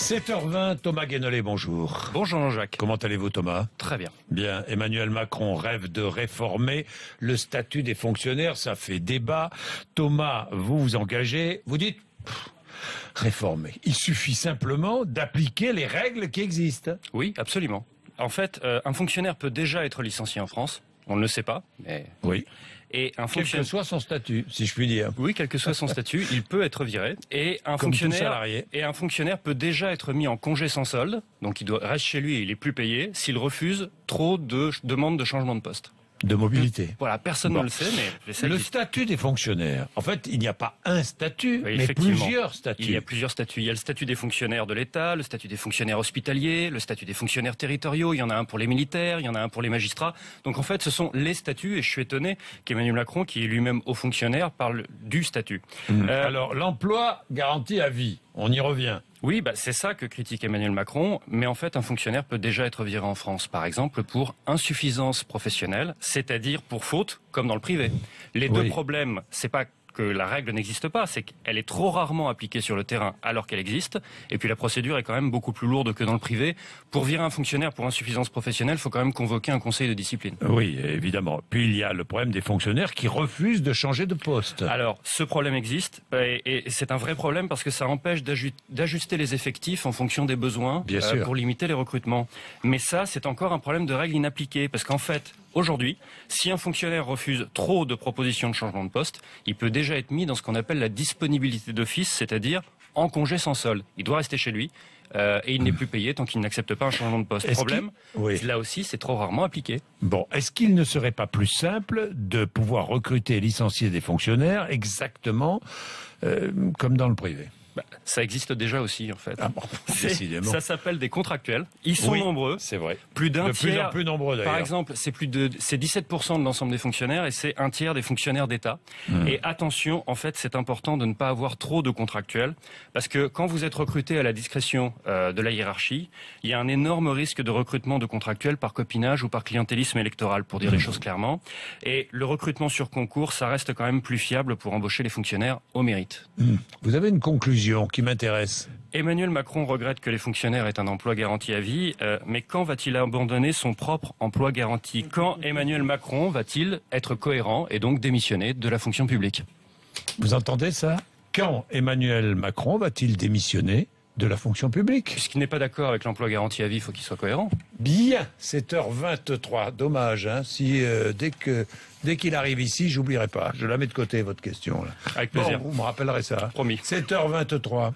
7h20, Thomas Guénolé, bonjour. Bonjour Jean-Jacques. Comment allez-vous, Thomas? Très bien. Bien. Emmanuel Macron rêve de réformer le statut des fonctionnaires, ça fait débat. Thomas, vous vous engagez, vous dites réformer. Il suffit simplement d'appliquer les règles qui existent. Oui, absolument. En fait, un fonctionnaire peut déjà être licencié en France. On ne le sait pas, mais... Oui. Et un Quel que soit son statut, si je puis dire. Oui, quel que soit son statut, il peut être viré. Et un Comme tout fonctionnaire, salarié. et un fonctionnaire peut déjà être mis en congé sans solde. Donc il doit rester chez lui et il est plus payé s'il refuse trop de demandes de changement de poste. De mobilité. Voilà, personne ne le sait, mais ça Le existe. statut des fonctionnaires. En fait, il n'y a pas un statut, Oui, mais effectivement. plusieurs statuts. Il y a plusieurs statuts. Il y a le statut des fonctionnaires de l'État, le statut des fonctionnaires hospitaliers, le statut des fonctionnaires territoriaux. Il y en a un pour les militaires, il y en a un pour les magistrats. Donc en fait, ce sont les statuts. Et je suis étonné qu'Emmanuel Macron, qui est lui-même haut fonctionnaire, parle du statut. Alors, l'emploi garanti à vie, on y revient. Oui, c'est ça que critique Emmanuel Macron. Mais en fait, un fonctionnaire peut déjà être viré en France, par exemple, pour insuffisance professionnelle, c'est-à-dire pour faute, comme dans le privé. Les deux problèmes, c'est pas que la règle n'existe pas, c'est qu'elle est trop rarement appliquée sur le terrain alors qu'elle existe. Et puis la procédure est quand même beaucoup plus lourde que dans le privé. Pour virer un fonctionnaire pour insuffisance professionnelle, il faut quand même convoquer un conseil de discipline. Oui, évidemment. Puis il y a le problème des fonctionnaires qui refusent de changer de poste. Alors, ce problème existe, et c'est un vrai problème parce que ça empêche d'ajuster les effectifs en fonction des besoins pour limiter les recrutements. Mais ça, c'est encore un problème de règles inappliquées, parce qu'en fait, aujourd'hui, si un fonctionnaire refuse trop de propositions de changement de poste, il peut déjà être mis dans ce qu'on appelle la disponibilité d'office, c'est-à-dire en congé sans solde. Il doit rester chez lui et il n'est plus payé tant qu'il n'accepte pas un changement de poste. Problème, là aussi, c'est trop rarement appliqué. Bon, est-ce qu'il ne serait pas plus simple de pouvoir recruter et licencier des fonctionnaires exactement comme dans le privé? Ça existe déjà aussi, en fait. Ah bon, décidément. Ça s'appelle des contractuels. Ils sont nombreux. C'est vrai. Plus d'un tiers. De plus en plus nombreux, d'ailleurs. Par exemple, c'est 17% de l'ensemble des fonctionnaires et c'est un tiers des fonctionnaires d'État. Et attention, en fait, c'est important de ne pas avoir trop de contractuels parce que quand vous êtes recruté à la discrétion de la hiérarchie, il y a un énorme risque de recrutement de contractuels par copinage ou par clientélisme électoral, pour dire les choses clairement. Et le recrutement sur concours, ça reste quand même plus fiable pour embaucher les fonctionnaires au mérite. Vous avez une conclusion qui m'intéresse. Emmanuel Macron regrette que les fonctionnaires aient un emploi garanti à vie, mais quand va-t-il abandonner son propre emploi garanti? Quand Emmanuel Macron va-t-il être cohérent et donc démissionner de la fonction publique? Vous entendez ça? Quand Emmanuel Macron va-t-il démissionner de la fonction publique? Puisqu'il n'est pas d'accord avec l'emploi garanti à vie, il faut qu'il soit cohérent. Bien, 7h23. Dommage, hein, si dès qu'il arrive ici, j'oublierai pas. Je la mets de côté, votre question. Là. Avec plaisir. Bon, vous me rappellerez ça. Promis. 7h23.